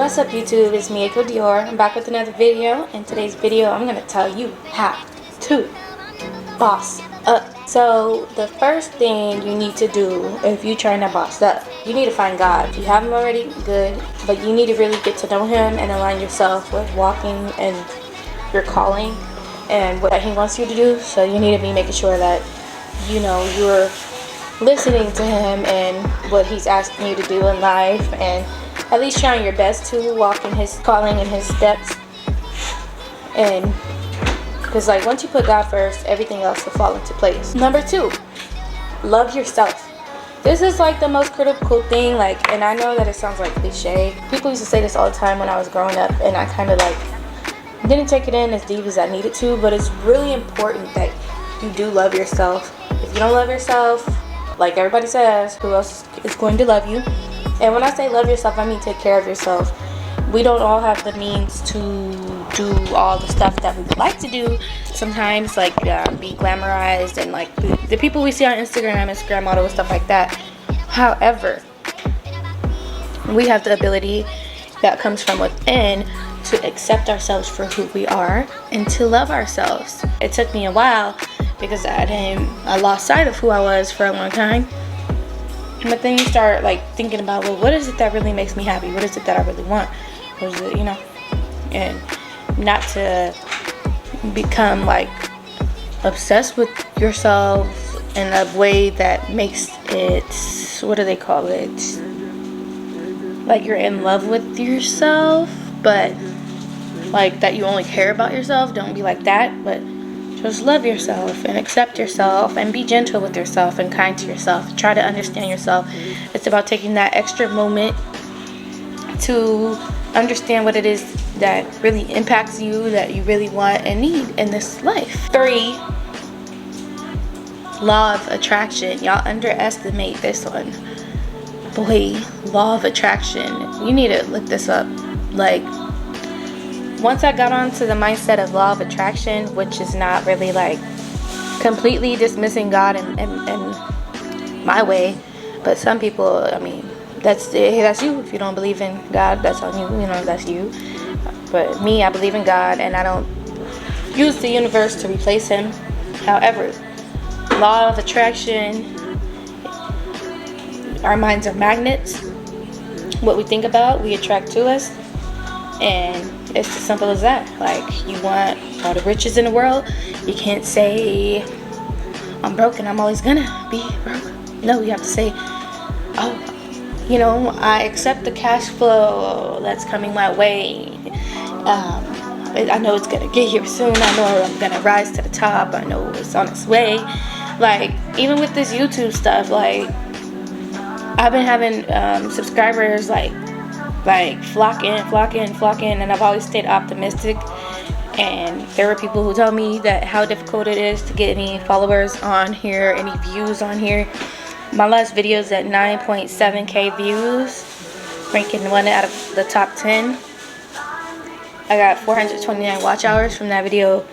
What's up YouTube, it's Mieko Dior. I'm back with another video. In today's video I'm going to tell you how to boss up. So the first thing you need to do if you're trying to boss up, you need to find God. If you haven't already, good, but you need to really get to know Him and align yourself with walking and your calling and what He wants you to do. So you need to be making sure that you're listening to Him and what He's asking you to do in life, and at least trying your best to walk in His calling and His steps. And because once you put God first, everything else will fall into place. Number 2, love yourself. This is the most critical thing, and I know that it sounds like cliche. People used to say this all the time when I was growing up, and I kind of didn't take it in as deep as I needed to, but it's really important that you do love yourself. If you don't love yourself, like everybody says, who else is going to love you? And when I say love yourself, I mean take care of yourself. We don't all have the means to do all the stuff that we would like to do. Sometimes be glamorized and the people we see on Instagram model and stuff like that. However, we have the ability that comes from within to accept ourselves for who we are and to love ourselves. It took me a while because I lost sight of who I was for a long time. But then you start thinking about, well, what is it that really makes me happy? What is it that I really want? What is it, and not to become obsessed with yourself in a way that makes it, what do they call it? You're in love with yourself, but that you only care about yourself. Don't be like that, but just love yourself and accept yourself and be gentle with yourself and kind to yourself. Try to understand yourself. It's about taking that extra moment to understand what it is that really impacts you, that you really want and need in this life. 3, law of attraction. Y'all underestimate this one. Boy, law of attraction. You need to look this up. Once I got onto the mindset of law of attraction, which is not really completely dismissing God and my way, but some people, that's you. If you don't believe in God, that's on you. That's you. But me, I believe in God, and I don't use the universe to replace Him. However, law of attraction, our minds are magnets. What we think about, we attract to us. And it's as simple as that. You want all the riches in the world. You can't say, I'm broke and I'm always gonna be broke. No, you have to say, I accept the cash flow that's coming my way. I know it's gonna get here soon. I know I'm gonna rise to the top. I know it's on its way. Even with this YouTube stuff, I've been having subscribers flock in, and I've always stayed optimistic. And there were people who told me that how difficult it is to get any followers on here, any views on here. My last video is at 9.7k views, ranking 1 out of the top 10. I got 429 watch hours from that video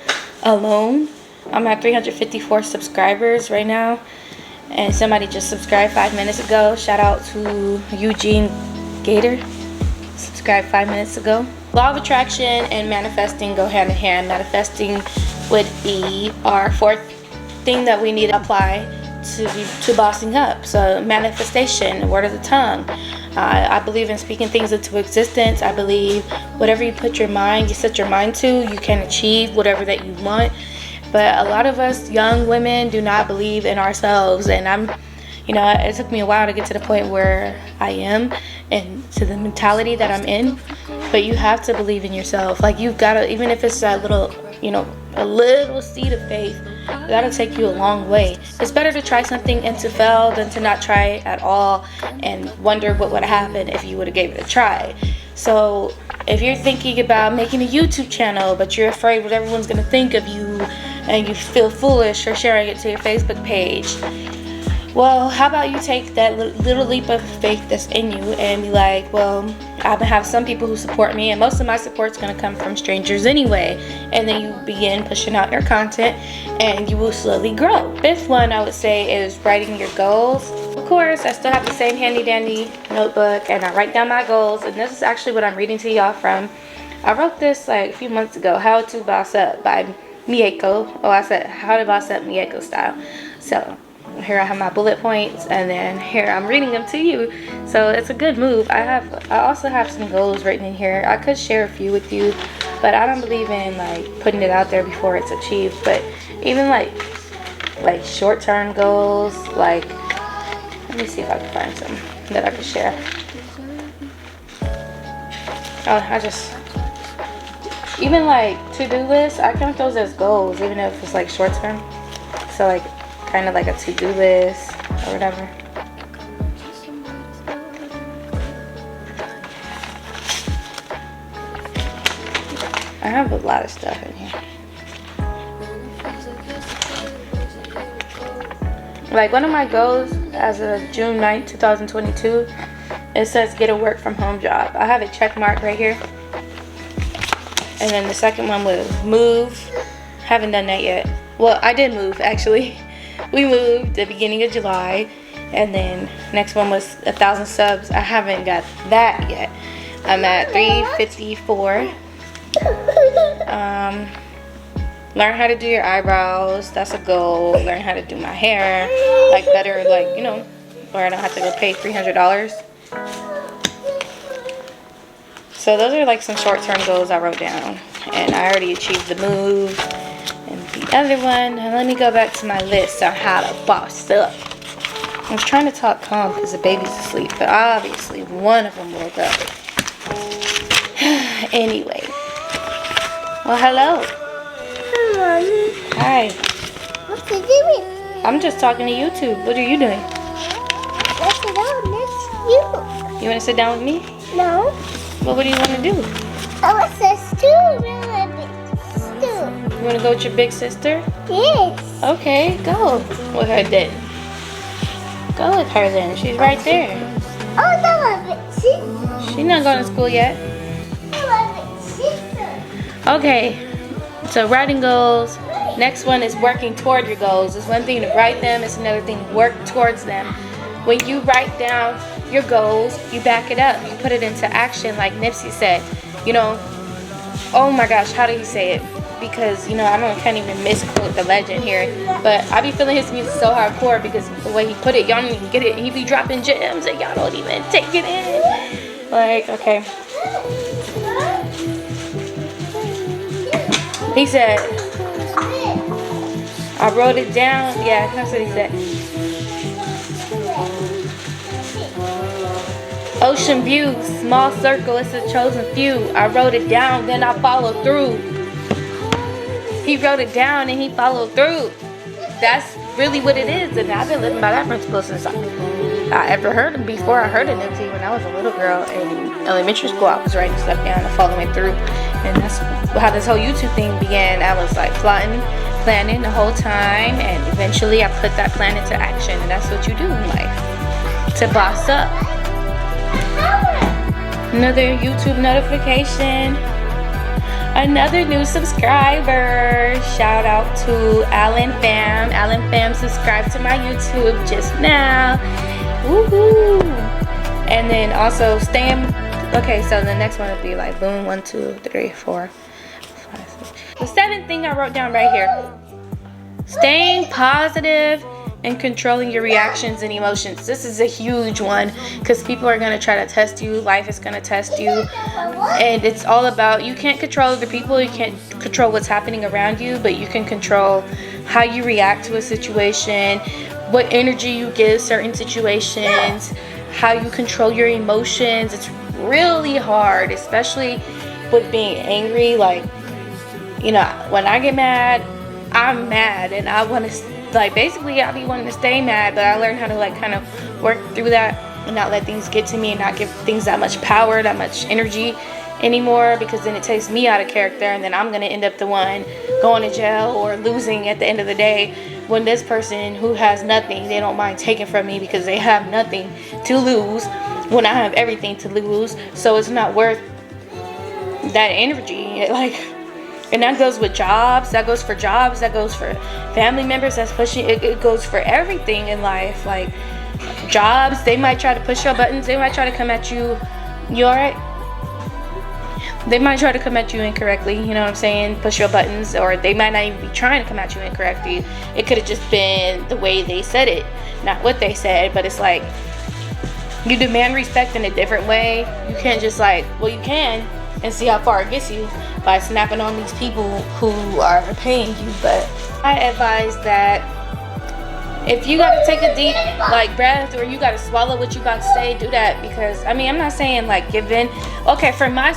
alone. I'm at 354 subscribers right now, and somebody just subscribed 5 minutes ago. Shout out to Eugene Gator. Subscribed 5 minutes ago. Law of attraction and manifesting go hand in hand. Manifesting would be our 4th thing that we need to apply to bossing up. So manifestation, word of the tongue. I believe in speaking things into existence. I believe whatever you set your mind to, you can achieve whatever that you want. But a lot of us young women do not believe in ourselves, and it took me a while to get to the point where I am and to the mentality that I'm in. But you have to believe in yourself. You've got to, even if it's a little seed of faith, that'll take you a long way. It's better to try something and to fail than to not try at all and wonder what would have happened if you would have gave it a try. So if you're thinking about making a YouTube channel, but you're afraid what everyone's going to think of you, and you feel foolish for sharing it to your Facebook page, well, how about you take that little leap of faith that's in you and be well, I have some people who support me, and most of my support's going to come from strangers anyway. And then you begin pushing out your content, and you will slowly grow. 5th one I would say is writing your goals. course, I still have the same handy dandy notebook, and I write down my goals. And this is actually what I'm reading to y'all from. I wrote this like a few months ago, How to Boss Up by Mieko. Oh, I said How to Boss Up Mieko Style. So here I have my bullet points, and then here I'm reading them to you. So it's a good move. I also have some goals written in here. I could share a few with you, but I don't believe in like putting it out there before it's achieved. But even like short-term goals, like, let me see if I can find some that I can share. Even like to-do lists, I count those as goals, even if it's like short-term. So like kind of like a to-do list or whatever. I have a lot of stuff in here. Like one of my goals as of June 9th, 2022, it says get a work from home job. I have a check mark right here. And then the second one was move. Haven't done that yet. Well, I did move actually. We moved the beginning of July. And then next one was 1,000 subs. I haven't got that yet. I'm at 354. Learn how to do your eyebrows. That's a goal. Learn how to do my hair. Like better, like, you know, where I don't have to go pay $300. So those are like some short-term goals I wrote down. And I already achieved the move. And the other one, and let me go back to my list on how to boss up. I was trying to talk calm because the baby's asleep, but obviously one of them woke up. Anyway. Well, hello. Hi. What are you doing? I'm just talking to YouTube. What are you doing? Let's sit down next to you. You want to sit down with me? No. Well, what do you want to do? I want to stew, really big stew. You want to go with your big sister? Yes. Okay, go with her then. Go with her then. She's right there. Oh, no, my big sister. She's not going to school yet. My big sister. Okay, so writing goals. Next one is working toward your goals. It's one thing to write them. It's another thing to work towards them. When you write down your goals, you back it up. You put it into action like Nipsey said. You know, oh my gosh, how did he say it? Because, you know, can't even misquote the legend here. But I be feeling his music so hardcore because the way he put it, y'all don't even get it. He be dropping gems and y'all don't even take it in. Like, okay. He said, I wrote it down. Yeah, that's what he said. Ocean view, small circle, it's a chosen few. I wrote it down, then I followed through. He wrote it down and he followed through. That's really what it is. And I've been living by that principle since I ever heard him. Before I heard of Nipsey, when I was a little girl in elementary school, I was writing stuff down and following through. And that's how this whole YouTube thing began. I was like planning the whole time, and eventually I put that plan into action. And that's what you do in life, to boss up. Another YouTube notification. Another new subscriber. Shout out to Alan Fam. Alan Fam subscribed to my YouTube just now. Woohoo! And then also staying. Okay, so the next one would be like boom. 1, 2, 3, 4, 5, 6. The seventh thing I wrote down right here. Staying positive and controlling your reactions and emotions. This is a huge one because people are going to try to test you. Life is going to test you. And it's all about, you can't control other people. You can't control what's happening around you, but you can control how you react to a situation, what energy you give certain situations, how you control your emotions. It's really hard, especially with being angry. Like, you know, when I get mad, I'm mad and I want to, like, basically I be wanting to stay mad, but I learned how to like kind of work through that and not let things get to me and not give things that much power, that much energy anymore, because then it takes me out of character and then I'm going to end up the one going to jail or losing at the end of the day, when this person who has nothing, they don't mind taking from me because they have nothing to lose when I have everything to lose. So it's not worth that energy. And that goes with jobs, that goes for jobs, that goes for family members that's pushing, it goes for everything in life. Like, jobs. They might try to push your buttons. They might try to come at you. You alright? They might try to come at you incorrectly, you know what I'm saying? Push your buttons, or they might not even be trying to come at you incorrectly. It could have just been the way they said it, not what they said. But it's like, you demand respect in a different way. You can't just like, well, you can, and see how far it gets you by snapping on these people who are paying you. But I advise that if you gotta take a deep like breath, or you gotta swallow what you about to say, do that. Because I mean, I'm not saying like give in. Okay, for my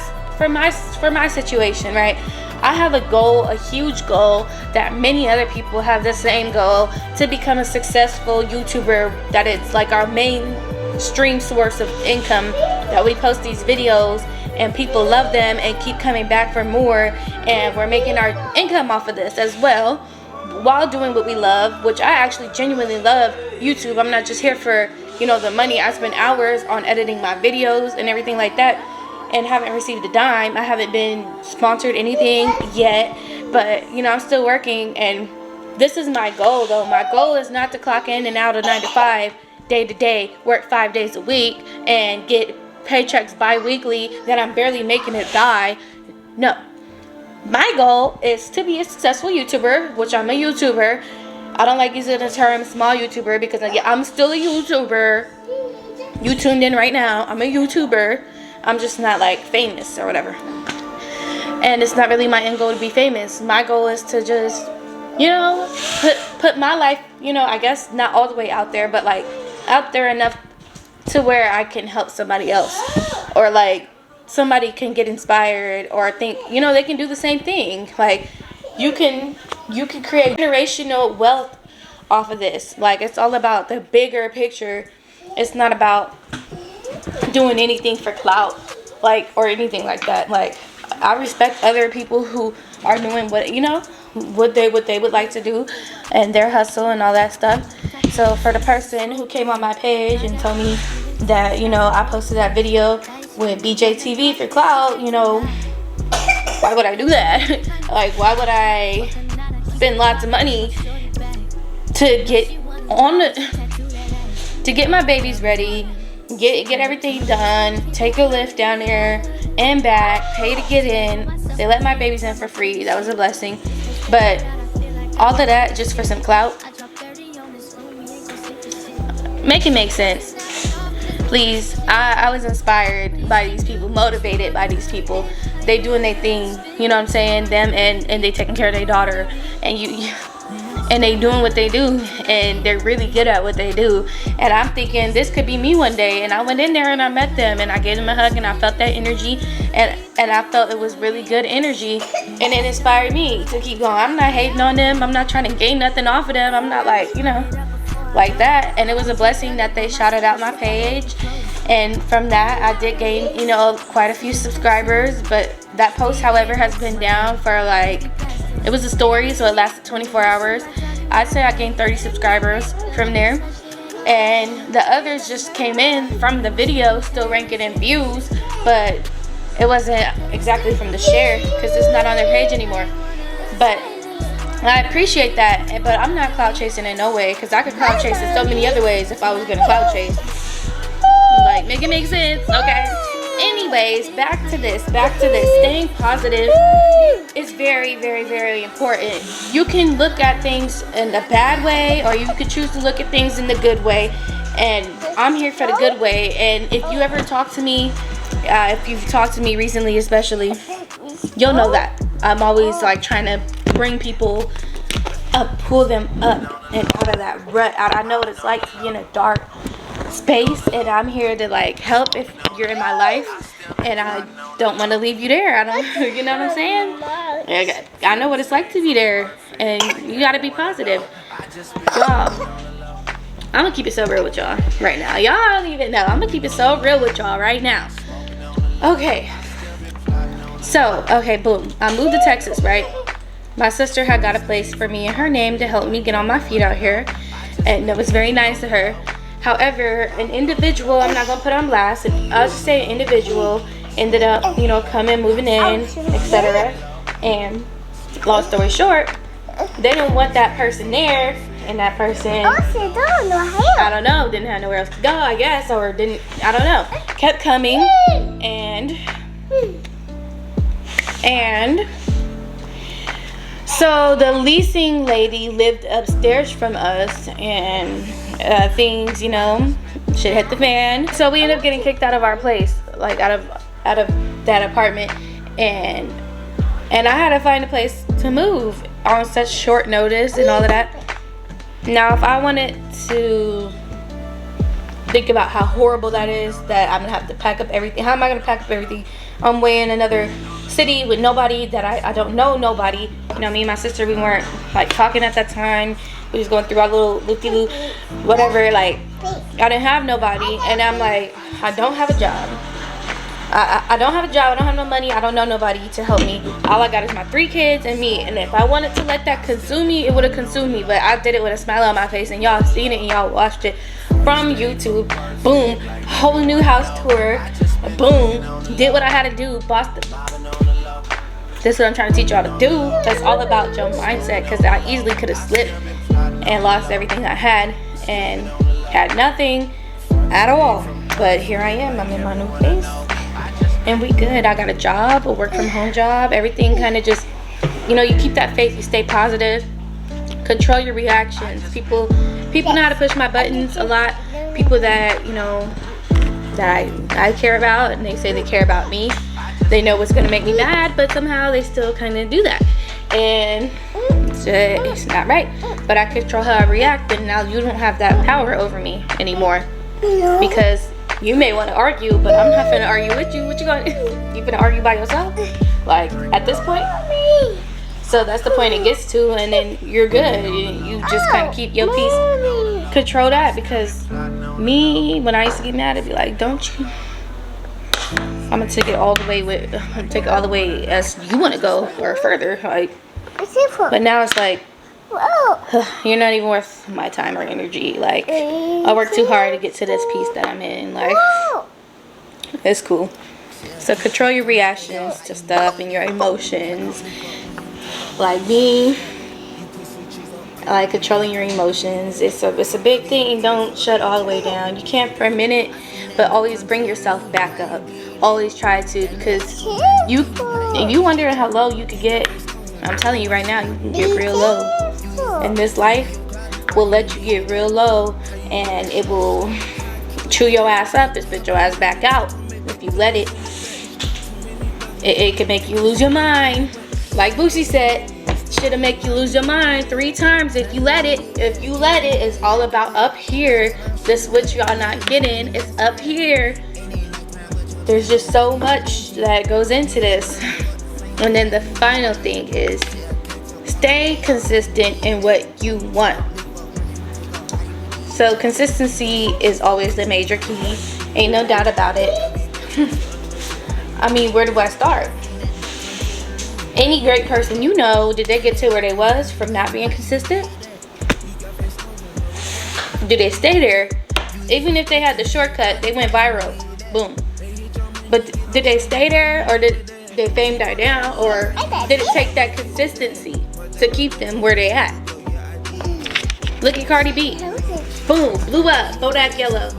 situation, right? I have a goal, a huge goal, that many other people have the same goal, to become a successful YouTuber, that it's like our main stream source of income, that we post these videos and people love them and keep coming back for more, and we're making our income off of this as well, while doing what we love, which I actually genuinely love YouTube. I'm not just here for, you know, the money. I spend hours on editing my videos and everything like that, and haven't received a dime. I haven't been sponsored anything yet, but you know, I'm still working, and this is my goal though. My goal is not to clock in and out of 9 to 5, day to day, work 5 days a week, and get paychecks bi-weekly that I'm barely making it by. No. My goal is to be a successful YouTuber, which I'm a YouTuber. I don't like using the term small YouTuber, because I'm still a YouTuber. You tuned in right now. I'm a YouTuber. I'm just not like famous or whatever. And it's not really my end goal to be famous. My goal is to just, you know, put my life, you know, I guess not all the way out there, but like out there enough to where I can help somebody else, or like somebody can get inspired, or think, you know, they can do the same thing. Like you can create generational wealth off of this. Like it's all about the bigger picture. It's not about doing anything for clout, like, or anything like that. Like I respect other people who are doing what, you know, what they would like to do, and their hustle and all that stuff. So for the person who came on my page and told me that, you know, I posted that video with BJTV for clout, you know, why would I do that? Like, why would I spend lots of money to get my babies ready, get everything done, take a lift down there and back, pay to get in. They let my babies in for free. That was a blessing. But all of that just for some clout. Make it make sense. Please. I was inspired by these people, motivated by these people. They doing their thing, you know what I'm saying? Them and they taking care of their daughter, and they doing what they do, and they're really good at what they do. And I'm thinking this could be me one day. And I went in there and I met them, and I gave them a hug, and I felt that energy, and I felt it was really good energy, and it inspired me to keep going. I'm not hating on them. I'm not trying to gain nothing off of them. I'm not like, you know, like that. And it was a blessing that they shouted out my page, and from that I did gain, you know, quite a few subscribers. But that post, however, has been down for like, it was a story, so it lasted 24 hours. I'd say I gained 30 subscribers from there, and the others just came in from the video, still ranking in views, but it wasn't exactly from the share because it's not on their page anymore. But I appreciate that, but I'm not clout chasing in no way, because I could clout chase in so many other ways if I was gonna clout chase. Like, make it make sense, okay? Anyways, back to this. Staying positive is very, very, very important. You can look at things in a bad way, or you could choose to look at things in the good way. And I'm here for the good way. And if you ever talk to me, if you've talked to me recently especially, you'll know that I'm always like trying to bring people up, pull them up and out of that rut. I know what it's like to be in a dark space, and I'm here to like help if you're in my life, and I don't want to leave you there. I don't, you know what I'm saying? I know what it's like to be there, and you got to be positive. Y'all, I'm gonna keep it so real with y'all right now. Y'all don't even know. I'm gonna keep it so real with y'all right now. Okay, so boom, I moved to Texas, right? My sister had got a place for me in her name to help me get on my feet out here, and it was very nice of her. However, an individual, I'm not going to put on blast, I'll just say an individual ended up, you know, moving in, etc. And long story short, they didn't want that person there and that person, Also, don't know I how. don't know, didn't have nowhere else to go, I guess, or didn't, I don't know, kept coming, and so the leasing lady lived upstairs from us, and things, you know, shit hit the fan. So we ended up getting kicked out of our place, like out of that apartment, and I had to find a place to move on such short notice and all of that. Now, if I wanted to think about how horrible that is, that I'm gonna have to pack up everything. How am I gonna pack up everything? I'm way in another city with nobody that I don't know nobody. You know, me and my sister, we weren't like talking at that time. We was going through our little loop-de-loop, whatever. Like, I didn't have nobody, and I'm like, I don't have a job. I don't have a job. I don't have no money. I don't know nobody to help me. All I got is my 3 kids and me. And if I wanted to let that consume me, it would have consumed me. But I did it with a smile on my face, and y'all seen it and y'all watched it from YouTube. Boom, whole new house tour. Boom, did what I had to do. Bossed it. This is what I'm trying to teach y'all to do. That's all about your mindset, because I easily could have slipped and lost everything I had and had nothing at all. But here I am. I'm in my new place. And we good. I got a job, a work from home job. Everything kind of just, you know, you keep that faith, you stay positive, control your reactions. People know how to push my buttons a lot. People that, you know, that I care about, and they say they care about me. They know what's gonna make me mad, but somehow they still kind of do that. And it's not right. But I control how I react, and now you don't have that power over me anymore. Because you may want to argue, but I'm not gonna argue with you. What you gonna do? You gonna argue by yourself? Like, at this point? So that's the point it gets to, and then you're good. You just kind of keep your peace. Control that, because me, when I used to get mad, I'd be like, don't you? I'm gonna take it all the way as you want to go, or further. Like, but now it's like, you're not even worth my time or energy. Like, I work too hard to get to this peace that I'm in. Like, it's cool. So control your reactions to stuff and your emotions. Like me, like controlling your emotions. It's a big thing. Don't shut all the way down. You can't for a minute, but always bring yourself back up. Always try to, because if you wonder how low you could get, I'm telling you right now, you can get real low. And this life will let you get real low, and it will chew your ass up and spit your ass back out if you let it. It can make you lose your mind. Like Boosie said, shit'll make you lose your mind 3 times if you let it. If you let it, it's all about up here. This what y'all not getting. It's up here. There's just so much that goes into this. And then the final thing is, stay consistent in what you want. So consistency is always the major key. Ain't no doubt about it. I mean, where do I start? Any great person you know, did they get to where they was from not being consistent? Do they stay there? Even if they had the shortcut, they went viral. Boom. But did they stay there, or did their fame die down, or did it take that consistency to keep them where they at? Look at Cardi B. Boom, blew up, Bodak Yellow.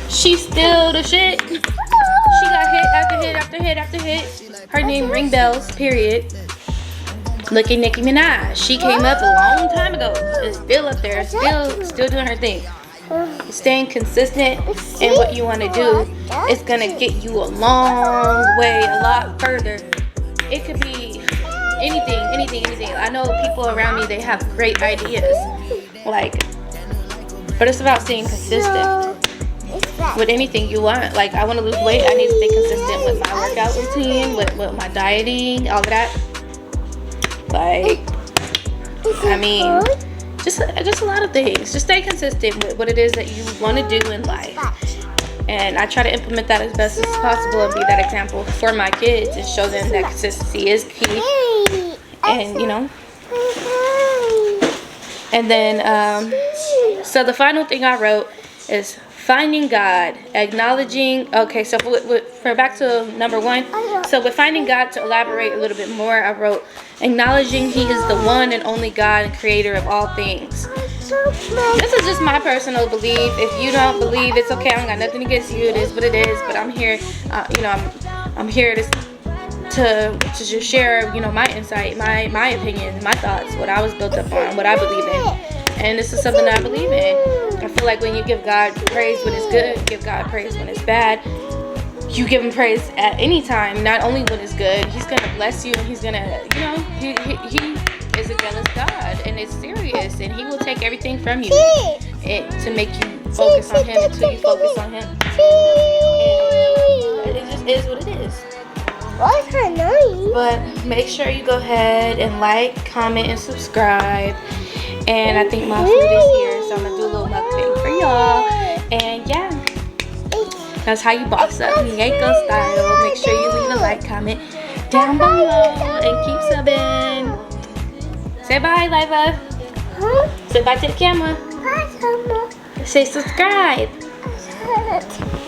She's still the shit. She got hit after hit after hit after hit. Her name ring bells, period. Look at Nicki Minaj. She came up a long time ago. Is still up there, still doing her thing. Staying consistent in what you want to do is gonna get you a long way, a lot further. It could be anything. I know people around me, they have great ideas, like, but it's about staying consistent with anything you want. Like, I want to lose weight, I need to stay consistent with my workout routine, with my dieting, all of that. Like, I mean, just a lot of things. Just stay consistent with what it is that you want to do in life. And I try to implement that as best as possible and be that example for my kids and show them that consistency is key. And, you know. And then, so the final thing I wrote is finding God, acknowledging. Okay, so for back to number 1. So with finding God, to elaborate a little bit more, I wrote acknowledging He is the one and only God and creator of all things. This is just my personal belief. If you don't believe, it's okay. I don't got nothing against you. It is what it is. But I'm here, I'm here to just share, my insight, my opinion, my thoughts, what I was built up on, what I believe in. And this is something that I believe in. I feel like when you give God praise when it's good, give God praise when it's bad. You give Him praise at any time, not only when it's good. He's gonna bless you, and He's gonna, He is a jealous God, and it's serious, and He will take everything from you to make you focus on Him until you focus on Him. And it just is what it is. But make sure you go ahead and like, comment, and subscribe. And I think my food is here, so I'm gonna do a little mukbang for y'all. And yeah, that's how you boss up Mieko Style. Make sure you leave a like, comment down below, and keep subbing. Say bye, Liva. Say bye to the camera. Bye, Say subscribe. Mama.